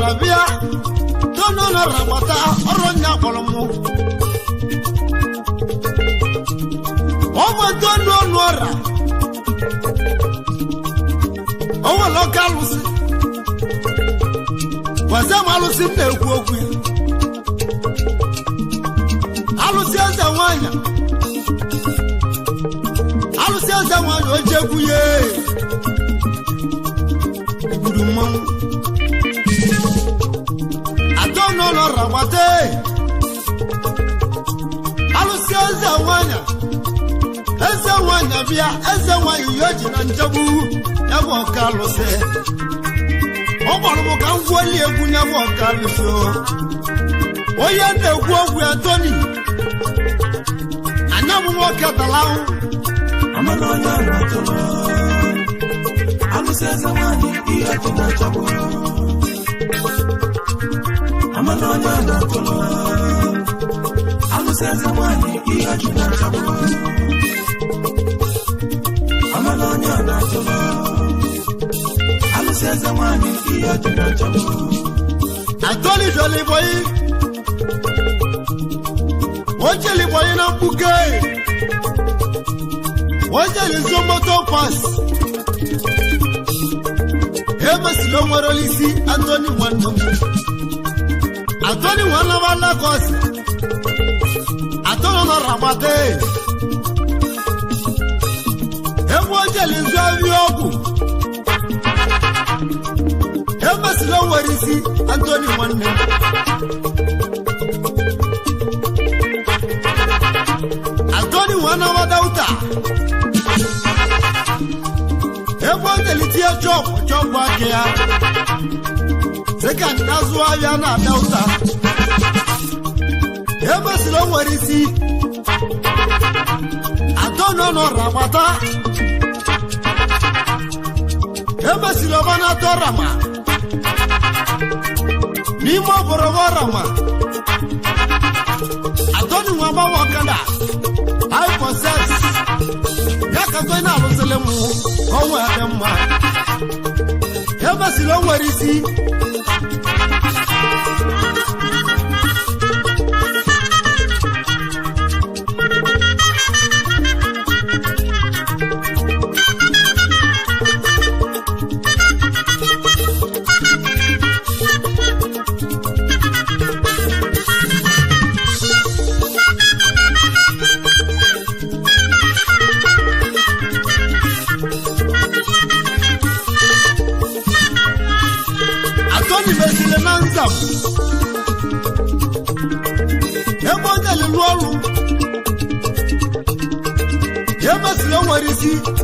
nwanya bịa tono na rabata ọrụ nya kpọrọ mụ ọwa tono n'ọra ọwa lọkalụsị gwaze m alụsị m na-ekwu okwu ya alụsị eze nwanya alụsị eze nwanya o jegwu ya iburu mmanwụ atọ n'ụlọ rabata alụsị eze nwanya bịa eze nwanya ihe ji na njegbu ya bụ ọka alụsị ọ gbara m ka m gwuoli egwu ya bụ ọka alụsị onye na-ekwu okwu ya Tony anya m nwoke tara ahụ amana onye na-atụrụ alụsị eze nwanyị ihe dị na njegbu amana onye na-atụrụ alụsị eze nwanyị ihe dị na njegbu amana onye na-atụrụ alụsị eze nwanyị ihe dị na njegbu Atoli joli boy ojeli boy na mbuke ojeli zomoto pass Silo nwere isi Anthony Nwannem Anthony Nwannem ala kosi Atolo na rabate Ebo jeli nzavi oku Silo nwere isi Anthony Nwannem Anthony Nwannem wadauta Ebo jeli tia chop wake ya Seka nazwa ya na dauta Ebo silo nwere isi Atono no rabata Ebo silo bana torama Nimo boroborama Atoni wamba wakanda I possess Yaka kwena aluselemu Kowe ademma Ebo silo nwere isi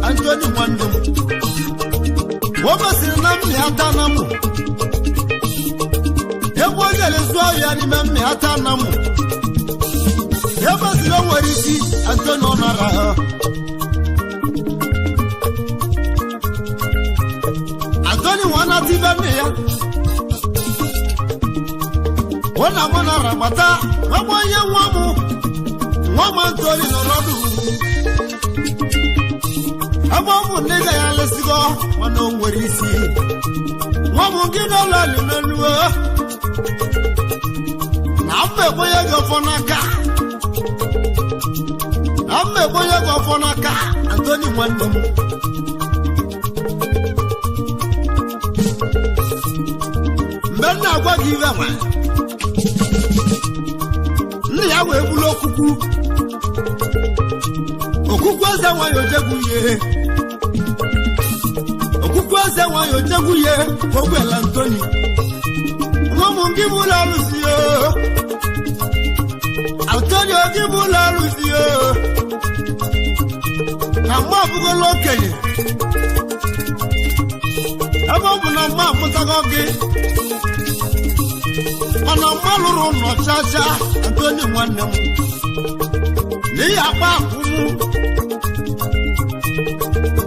Anthony Nwannem Wobasiri na mmi ata namu Ebo jele zuwa ya ni mmi ata namu Wobasiri nwere isi Anthony Onara Anthony wana tibe ya Wana mwana rabata Wabonye Nwamu Anthony Norodu Abamu nega ya lesigo Wano nwere isi Nwamu gino lali menuwa Na boye gofonaka Na boye gofonaka Anthony Nwannem Mbenna agwa give ama Nni ya we bulo okuku Okuku eze nwayo jeguye Okuku eze nwayo jeguye Ogwela Anthony Ngomu ngibula Lucio Anthony ngibula Lucio Kamba bugo lokenye Abo na ma mutagogi Ana maluru no chacha Anthony Nwannem Ni apa kumu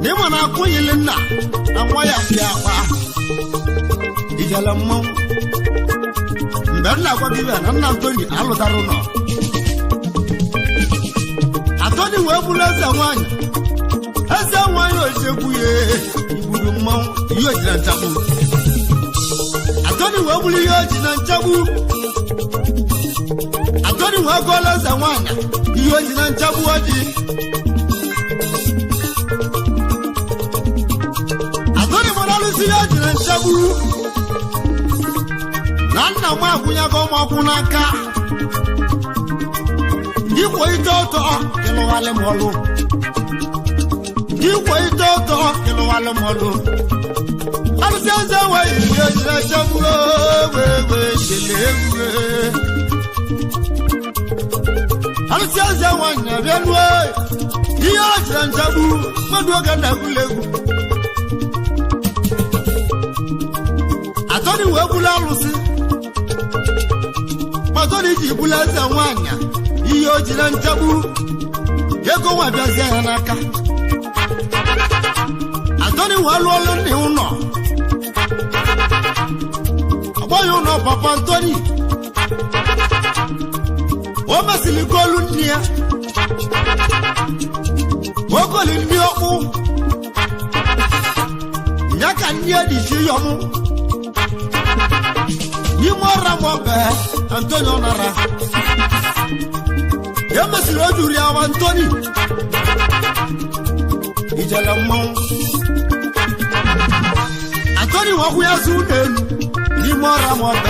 Ni mana kunyile na Amwaya fiapa Ijala mmu Mberna kwa biwe na Anthony alutaru no Anthony webula eze nwanyi ojeguye Iburu mmu Iyo jira ntabu Atoni wabuli yoji na nchabu Atoni wagola za wana yoji na nchabu wadi Atoni monalusi yoji na nchabu Nana mwakunya goma kunaka Ikwa itoto kilo wale molu Ikwa itoto kilo wale molu Alusianza wa yoji na nchabu wewe shelewe Alusianza wa nyabianwe yoji na nchabu maduwa ganda kulegu Atoni webula alusi Atoni jibula za wanya iyo jina nchabu Yeko wabiazi ya naka Atoni waluolo ni uno Aboyo uno papa Antoni Wama silikolu niya Woko linioku Nyaka niya dishi yomu Yimora mwambe Antoni onara Yama silojuri ya Antoni Ijala mwambe Antoni waku ya sunenu Yimora mwambe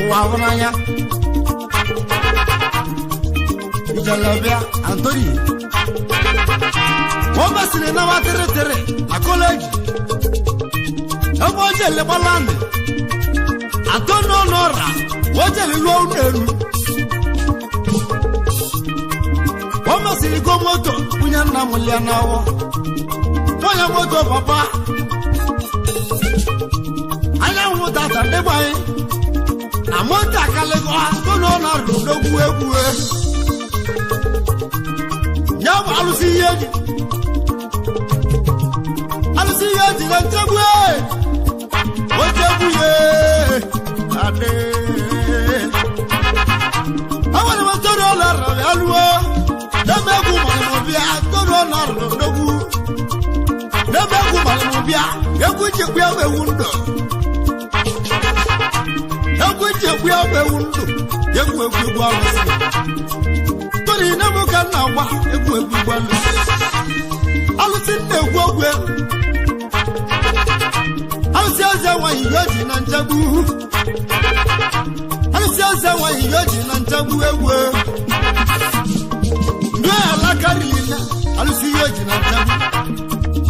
Uwavunanya Ijala bia Antoni Wama silena wa tere tere Na kolegi Ebo jele balande Atoni onora Wajele luwa unenu Wama siliko moto Kunyana mulia nawo Moya moto papa Aya umutata nebae Amota kalego Atoni onora Ndogu eguwe Nyamu alusi yeji Alusi yeji na nchegwe Wajebuye Ade Awale matoro la rabe aluwa Demegu malimobia Toro na rodogu Demegu malimobia Yekuche kuya wewundo Yekuche kuya wewundo Yekwe kuwa wasi Tori nemu kanawa Yekwe kuwa wasi Alusinde gwogwe Alusiaza wa yoji na nchabu Alusiaza wa yoji na nchabu ewe Ndwe alakarilina Alusi yoji na nchabu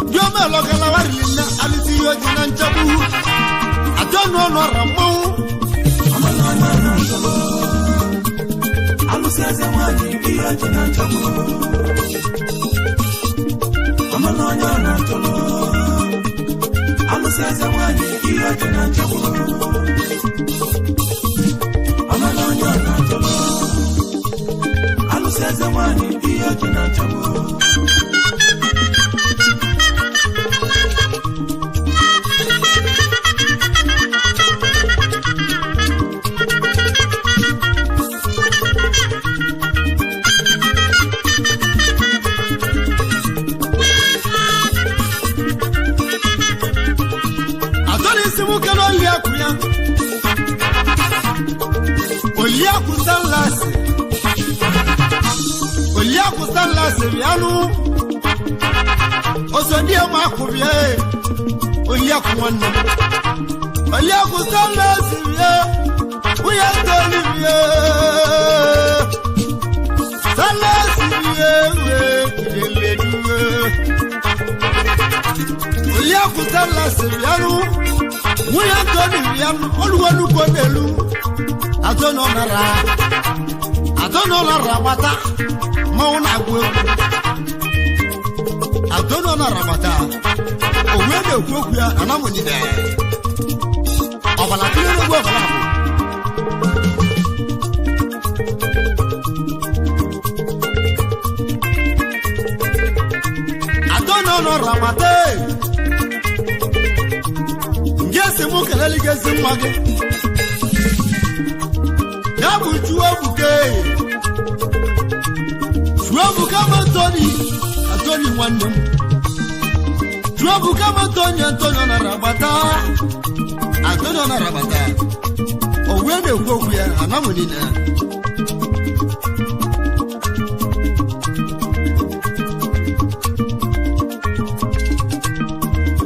Ndwe melokala warilina Alusi yoji na nchabu Atoni onora mwau Amalanya na ntolo Alusiaza wa yoji na nchabu Amalanya na ntolo Alusiaza wani iyo jina nchabu Amalanya na ntolo Alusiaza wani iyo jina nchabu Oliaku sanlase bianu Osondia makubye Oliaku wanda Oliaku sanlase bia Uyantoni bia Sanlase bia Oliaku sanlase bianu Uyantoni bia Oluwanu kodelu Atoni onara bata Mauna gwe Atoni onara bata Owede kwokwa anamunyi de Obala kile gwe obala Atoni onara bata Ngese mo kelele gese mwage Yabu juwa buke Juwa kama Antoni wande Juwa kama Antoni onara bata Antonio na rabata owe na-ekwu okwu ya anamụ niile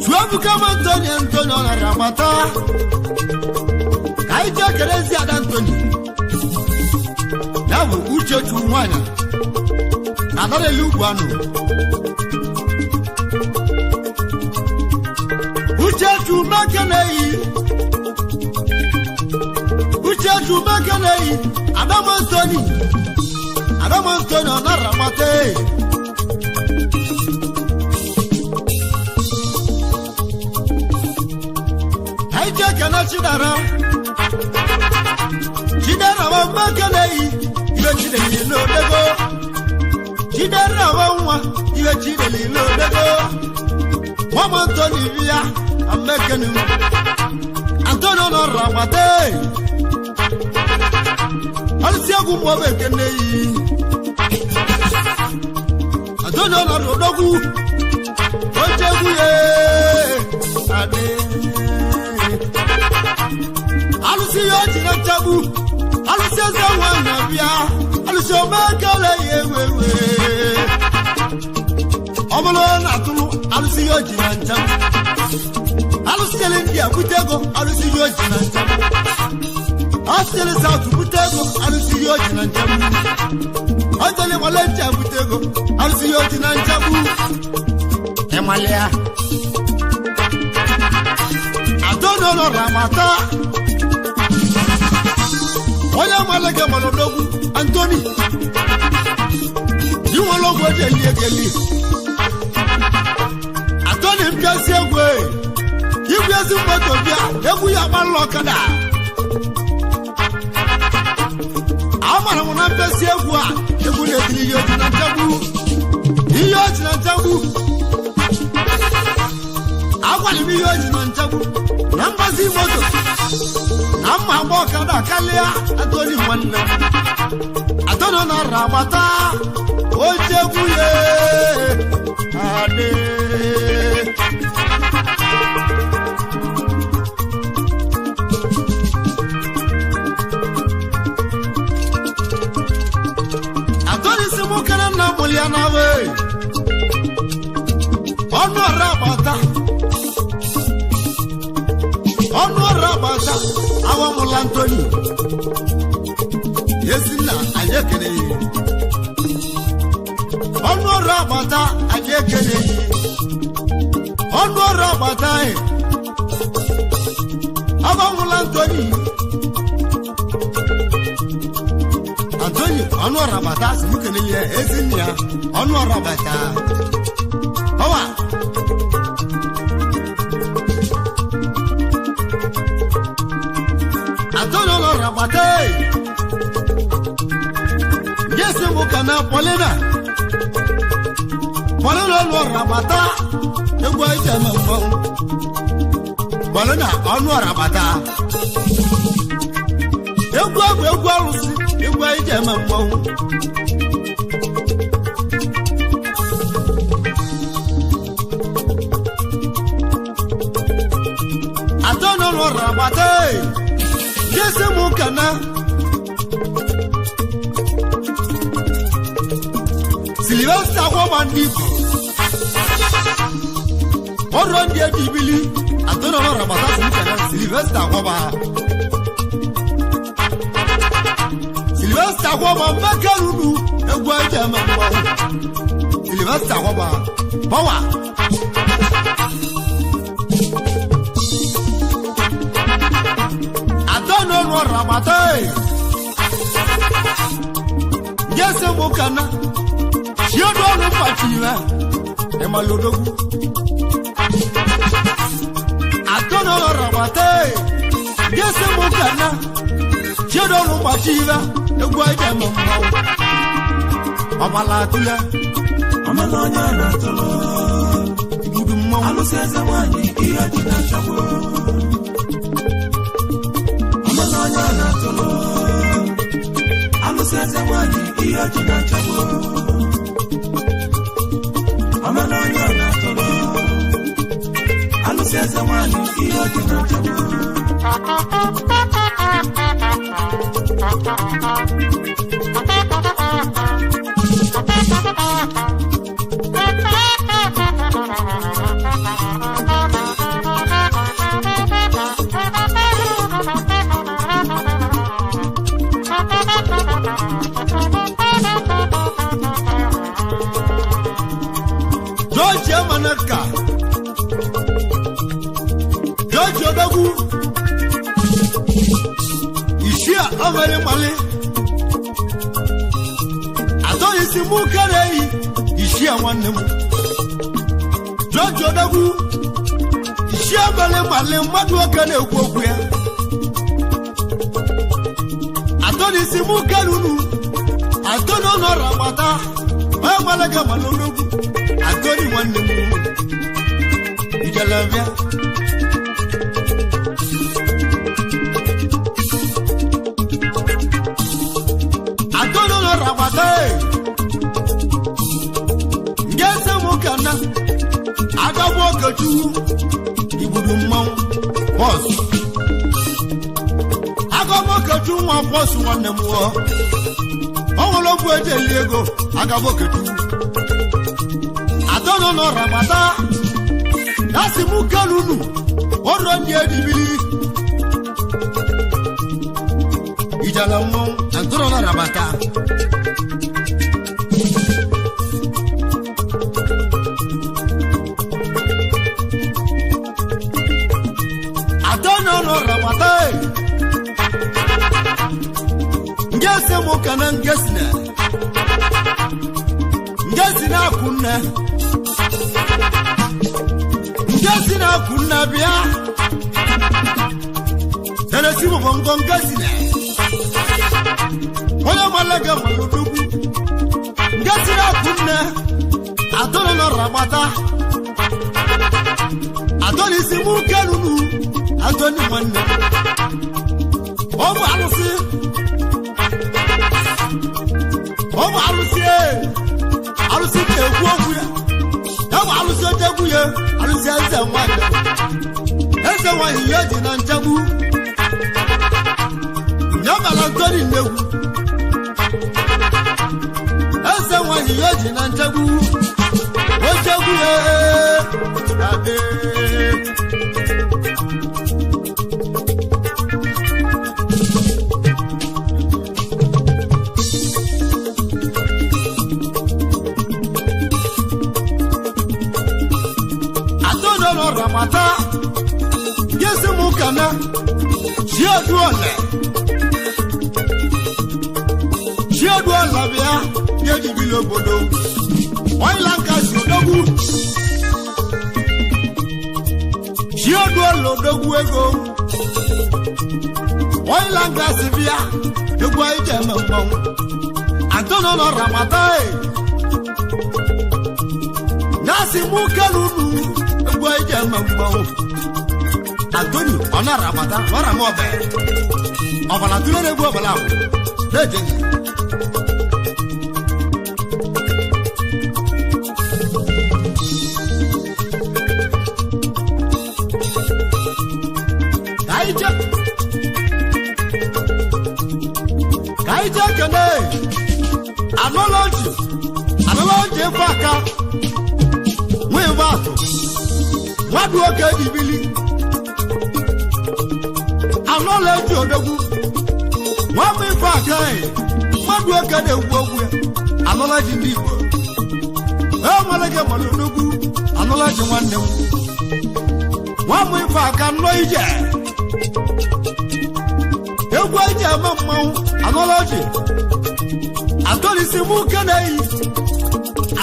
Chuabuka Antonio na rabata ka anyị jee kerezi ada Antonio ya bụ Uchechu nwanyị adarelu ugwu anụ Uchechu Mekeneyi Adam Antonio na rabata anyị jee kene Chidera wa Mekeneyi iwe Chideli n'odego Chidera wa nwa iwe Chideli n'odego Mama Antonio bịa Mekeneyi Antonio na rabata alisi egwu mgbe Mekeneyi Antonio na rodogwu oche egwu ye ade alisi yo jina chabu alisi eze nwa na bịa alisi Mekeneyi ewewe ọbụla na atụrụ alisi yo jina chabu alisi ele ndị abutego alisi yo jina chabu Asili South Butego, alisi yo jina chabu Anjali Valencia Butego, alisi yo jina chabu Emalia Antonio na rabata Oya maleke malodogu Anthony Iwo logo egeli Anthony mkasi egwe Iwezi moto bia Egwu ya malokada Amara muna mpesi egwu a Egwu na-etiri iyo jina chabu Iyo jina chabu Agwali mi iyo jina chabu Na mbazi moto Na mma ọkada kalịa Anthony nwanne Antonio na rabata oche egwu ye ade Anthony si mụ kere nna mụli ya na we ọnụ rabata awamula Anthony Yesina Ayekeneyi ọnụ rabata Ayekeneyi ọnụ rabata awamula Anthony ọnụ rabata Ayekeneyi Yesina ọnụ rabata ọwa Antonio na rabata Yesi mukana Paulina na rabata Egwu aja na mfọ Paulina ọnụ rabata Egwu alụsị Egwu aja na mfọ Antonio na rabata Yesi mukana Sylvester Womandiko Ọrụ ndị ebibili Antonio na rabata mukana Sylvester Woma Mekerunu egwu aja ma mgbe Sylvester Woma bawa Antonio na rabata Yesi mukana Chiedo no patiwa Emalodogu Antonio na rabata Yesi mukana Chiedo no patiwa egwu aja ma mgbe Ọbalatula Amalonya na tolo Ibudu mmanwụ Alụseze nwanyị ihe dị na chagbo Amalonya na tolo Alụseze nwanyị ihe dị na chagbo Amalonya na tolo Alụseze nwanyị George Manaka George Odagu Ishia Amare Male Atoni Simu Karei Ishia Wanemu George Odagu Ishia Male Male Madu Kane Ukwokuya Atoni Simu Karunu Atono no Ramata Malaga Malogu Atoni Wanemu Ijalavia Atono no Ramata Ngese Mukana Agabo Kaju Ibudu Mau Boss Agabo Kaju Wa Boss Wanemu Owolobu Eje Lego Agabo Kaju Atono no Ramata Nasi Mukalunu Oroni Edibili Ijalamo Atono no Ramata Atono no Ramata Ngese Mukana Ngesina Ngesina Kunna Ngesina Kunna Bia Tenesimu Bongo Ngesina Oya Malaga Maludugu Ngesina Kunna Atono no Ramata Atoni Simu Kalunu Atoni Wanne Omu Alusi Omu Alusi Alusi Teguya Omu Alusi Teguya Alusi Eze Wanne Eze Wanne Yeji na Njabu Nyamala Ntoni Negu Eze Wanne Yeji na Njabu Ojeguye Ade Ramata Yesi Mukana Shiaduole Shiaduole Bia Yedi Bilobodo Oilanka Shodogu Shiaduole Dogu Ego Oilanka Sivia Dogu Aije Mamong Atono no Ramata Nasi Mukalunu Gwaje mambo Antoni ona Ramata wara mobe Obala tulere gbo obala leje Kaije kene Analogy faka we bato Wadu oke Ibili Analogy Odogu Wame faka Wadu oke de ugwu Analogy Igbo Malage Maludugu Analogy Wanne Wame faka no ije Egwu ije amamma Analogy Atoli simu kenei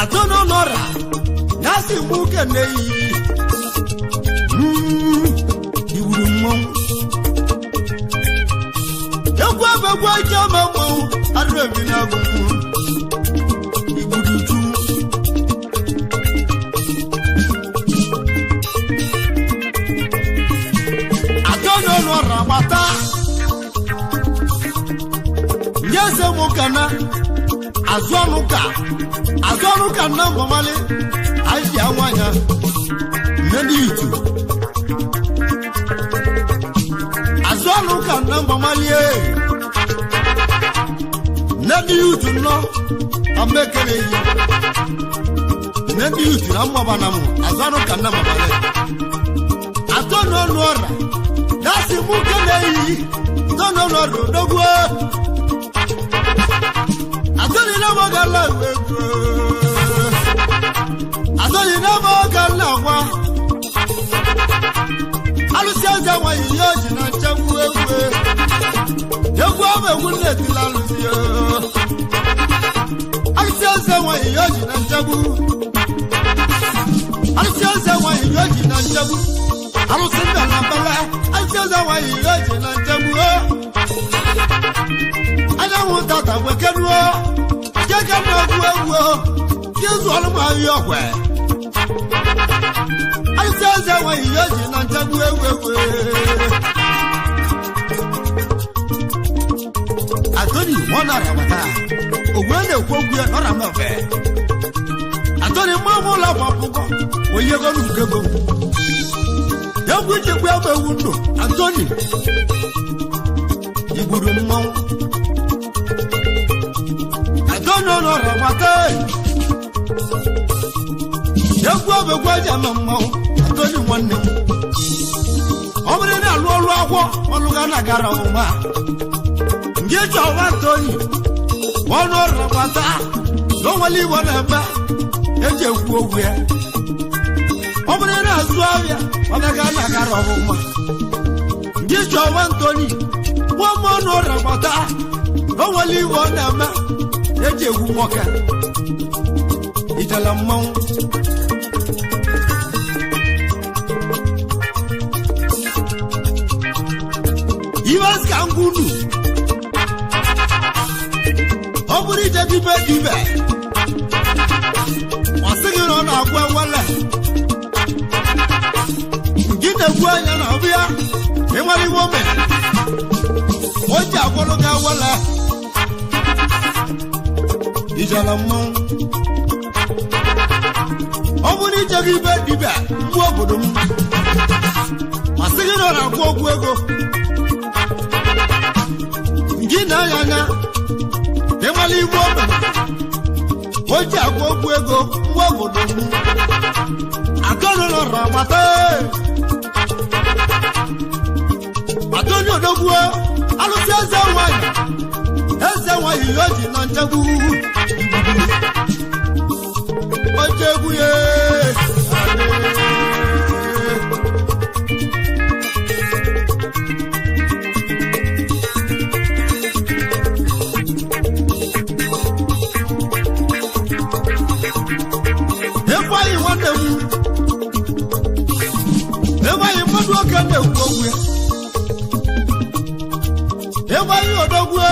Atono nora Nasi mu kenei Iwuru mmon Egwu abegwu ije amamma Adrebi na gugu Ibuduju Atono nora bata Yese mukana Azonuka namba male Aisha wanya Nedi itu na mbamalie nadi yutu no amekele yi nadi yutu na mbana mu azano kana mabale atono nuora dasi mukele yi tono nuora dogo atoni na magala wego atoni na magala wa alusiaza wa yoji na chabu ewe yegwa be wunne tilalusia alusiaza wa yoji na chabu alusiaza wa yoji na chabu alusinda na bala alusiaza wa yoji na chabu ana wutata wekenu jaga na gwewo yezu alma yokwe alusiaza wa yoji na chabu ewe atoni wona ramata ogwende kwogwe oramafe atoni mamu la papuko oyego nugego yagwije gwe abewundo atoni iburu mmo atoni no ramata yagwa abegwa jama mmo atoni wonne omre na lolu agwo oluga na gara uma ngejo watoni wono rabata no wali wona ba eje ku ogwe omre na zuavia oluga na gara uma ngejo watoni wono rabata no wali wona ba eje ku moka italammo Ibas kangunu Oburi jadi bedibe Wasingiro na agwa wala Ngine gwa ya na obia Emali wome Oja agwalo ga wala Ijalamo Oburi jadi bedibe Mwa bodum Wasingiro na agwa gwego Gina yana Emali wome Oja agwa ego Mwa bodum Akono no ramate Atoni odogwo alusi eze wanyi yoji na nchegbu Ojegbu ye Efayi wande mu Efayi madu okende ukogwe Efayi odogwe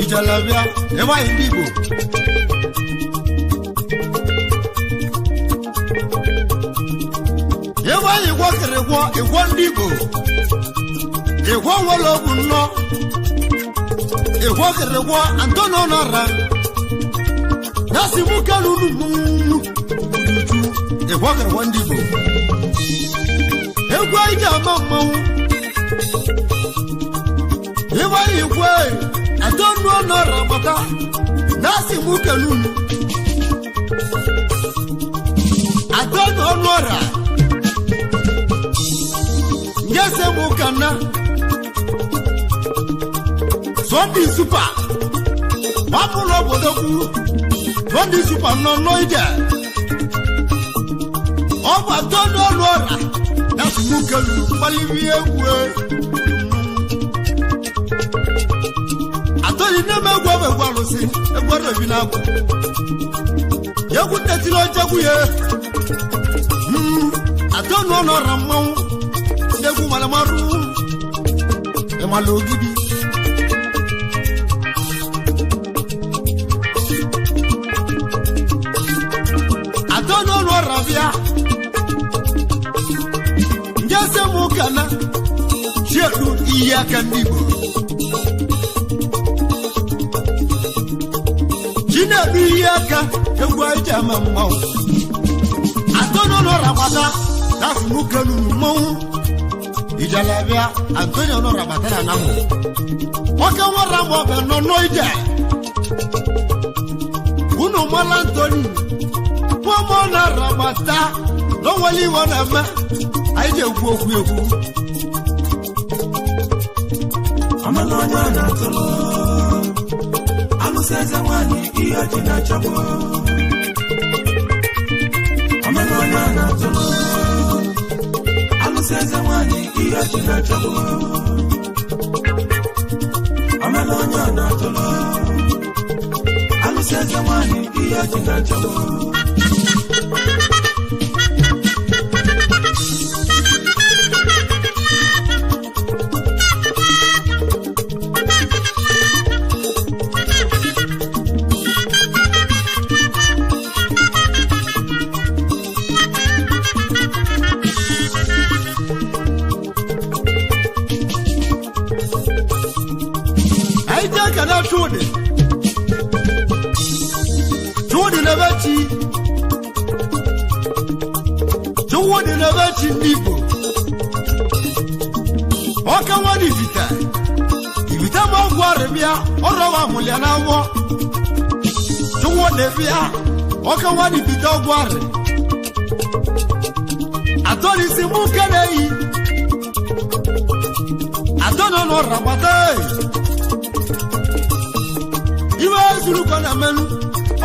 Ijalabia Efayi ndibo Efayi wakeregwo Ewa ndibo Ewa wologu no Ewa keregwo Antono nara Nasi mukalulu Ewa keregwo ndibo Ewa ijama mawu Ewa igwe Antono nara mata Nasi mukalulu Antono nara Ngese mukana Sondi super Wapulo bodoku Sondi super no ide Oba tono lora Nasi mukelu Paliwie we Atoli neme gwabe gwalosi Egwaro binako Yeku netilo jagu ye Atono lora mwawu Yeku malamaru Emalogibi Atono lora via Ngese mukana Sheku iya kandibo Jina biyaka Yengwa ijama mwawu Atono lora mata Nasi mukanu mwawu ijalabia Antonio no rabatana namo oke wara mo be no noide uno mala Antoni mo na rabata no wali wona ma aije ogwu egwu Amalonya na tolo amuseza wani iyo jina chabo Amalonya na tolo amuseza wani iyo jina chabo Amalonya na tolo amuseza wani iyo jina chabo Tude na bachi Tude na bachi ndipo Oka wadi vita Vita mwagware bia Orawa muliana wo Tude bia Oka wadi vita ogware Atoni simu kanei Atono no rabate Iwa zulu kana melu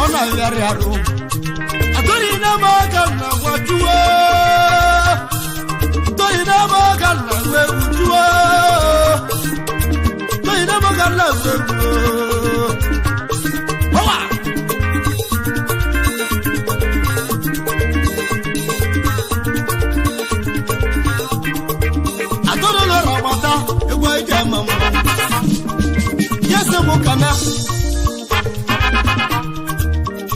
ona yari aro Atoni na magana wajua Atoni na magana wajua Atoni na magana wajua Owa Atoni na rabata ewa ijama Yese mokana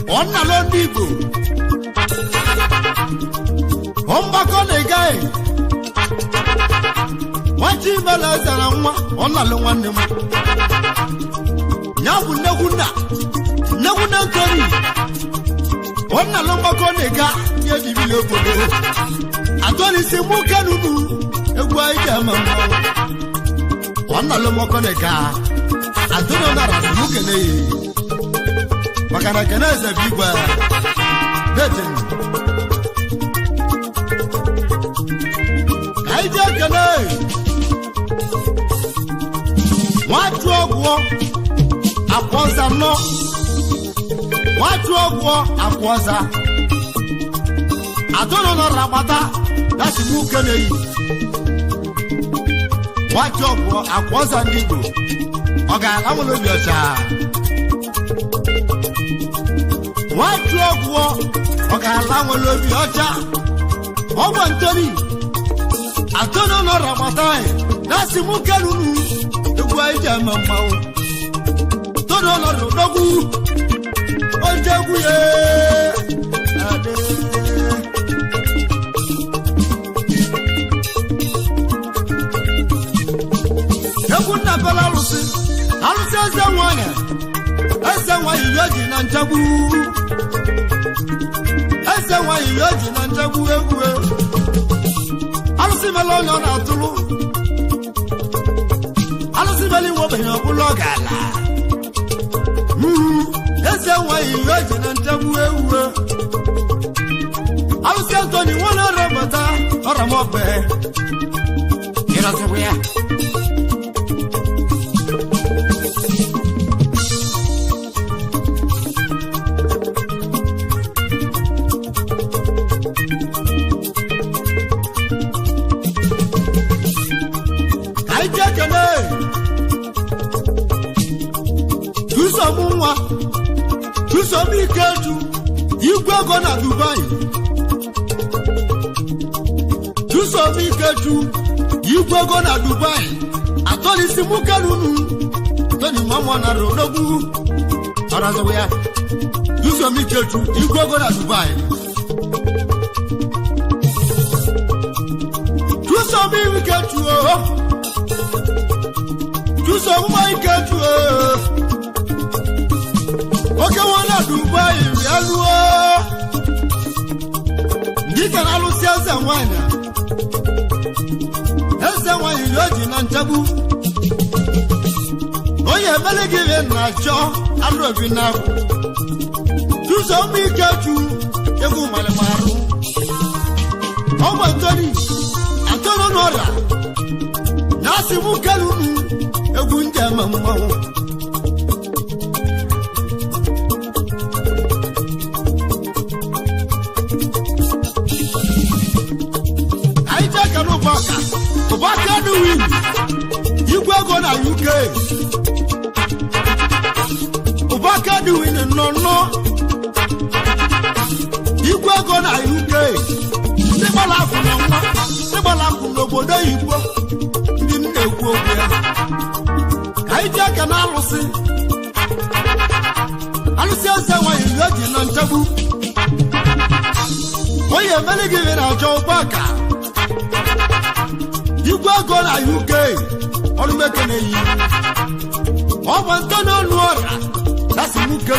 Onna londigo Omba kone gai Wachi mala zara mwa Onna lo nwanne mu Nyabu neguna Ntori Onna lo mba kone ga Nye bibili obodo Atoni si muka nunu Egwa ija mama Onna lo mba kone ga Atoni onara si muke ne Makana keneza bigwa Deten Kaija kene Watu ogwo Akwoza no Watu ogwo akwoza Adono no rabata Dasi muke neyi Watu ogwo akwoza ndigo Oga amulo biosha Watu ogwo oga alawo lobi oja Owo Antoni Atono no rabatai Nasi mukelunu Egwa ija mamawo Tono no rodogu Ojegu ye Ade Eguna pela alusi Alusi eze wanya Eze wanyi yoji na nchabu Eze wanyi yoji na nchabu egwe Alusi melonya na atulu Alusi meli wobe nyobulo gala Eze wanyi yoji na nchabu egwe Alusi Antoni wana rabata Oramobe Kirasebuya Tusomi keju Igwe go na Dubai Tusomi keju Igwe go na Dubai Atoli simuka nunu Toni mama na rodogu Arazo ya Tusomi keju Igwe go na Dubai Tusomi keju Tusomi keju Oke wana Dubai yaluo Ndika nalusi eze wanya Eze yoji na nchabu onye mele gire na cho alobi na tuzo mi keju egu male maru omo tori atoro nora nasi mu kelu egu nje mamma Obaka do win. You go na UK. Obaka do win no. You go na UK. Se bala fu no bodo igbo. Ndi na-ekwu okwu ya. Kaije ka na alusi. Alusi ase wa yoji na ntabu. Oye mele give na jo Obaka. You go na UK, or make an A. Oh, one ton on water. That's a look at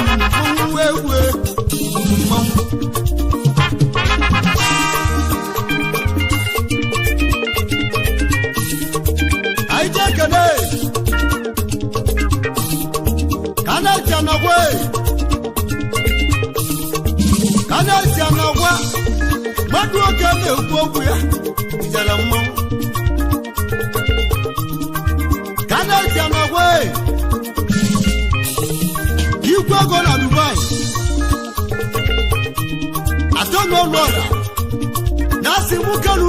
I take a day. Can I turn away? Can I turn away? What do I get to go with? Tell a mom. Can I turn away? You go to Dubai. I don't know what. Nothing will come.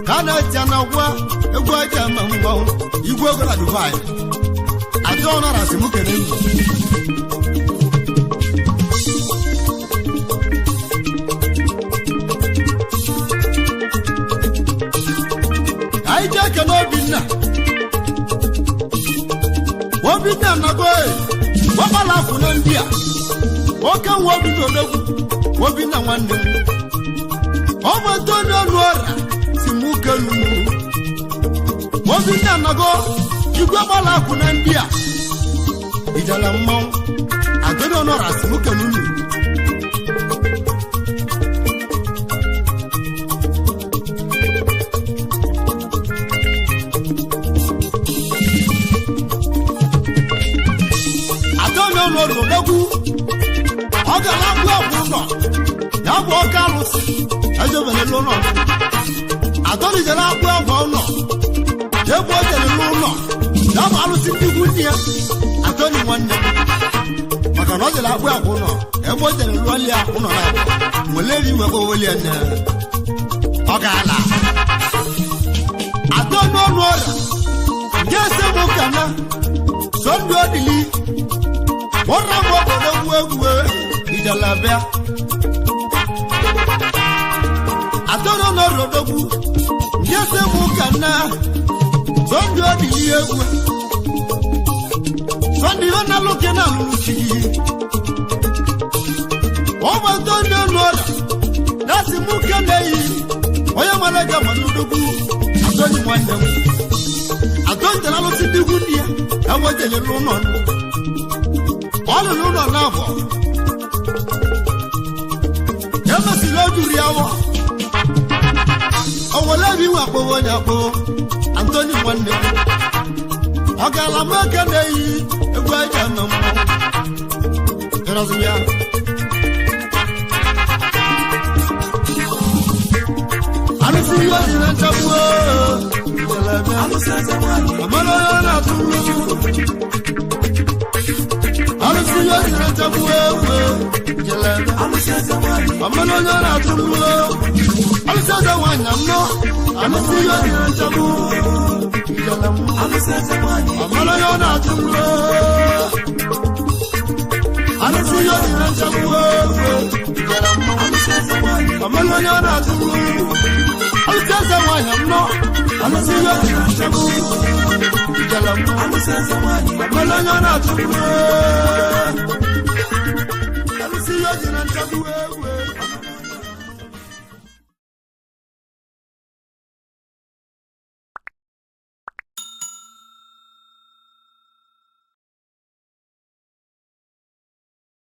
Can I turn away? You go to Dubai. I don't know as you look at him. I just cannot be now. Wobina na boy wabala funandia woka wobino dogu wobina wande omo tono nuora simukelu wobina na go igwa bala funandia ijala mmo adono nora simukelu Rodogu Ogala gbo no ya gbo kalus ajo bele lo no Adoni jela gbo no je gbo jele lo no ya malu ti gudia Adoni wanne maka no jela gbo no e gbo jele lo lia no na moleri we go woli na Ogala Adoni no ora je se mo kana so ndo dili Wọ́n mọ̀ bọ̀dọ̀ ìjàlábẹ́. Àtọ́rọ̀ náà rọ̀dọ̀gbù, yẹ́sẹ̀ mú kàná, sọ́ndì ọ̀dìlí ewu. Sọ́ndì ọ̀nà lókè náà lù sí i. Wọ́n mọ̀ tó ní ọ̀nà ọ̀rà, láti mú kéde yìí. Wọ́n yẹ mọ̀lẹ́gà mọ̀lúdọ̀gbù, àtọ́ni wọn dẹ̀ mú. Àtọ́ni tẹ̀lá ló ti dínkù ní ẹ̀, ẹ̀wọ̀n tẹ̀lé lónà nù. All alone on lava. Never see no to the hour. I will love you up over Yapo. Anthony one day. I got a American day. A great number. Erasmia. I don't see you in a taboo. I'm see you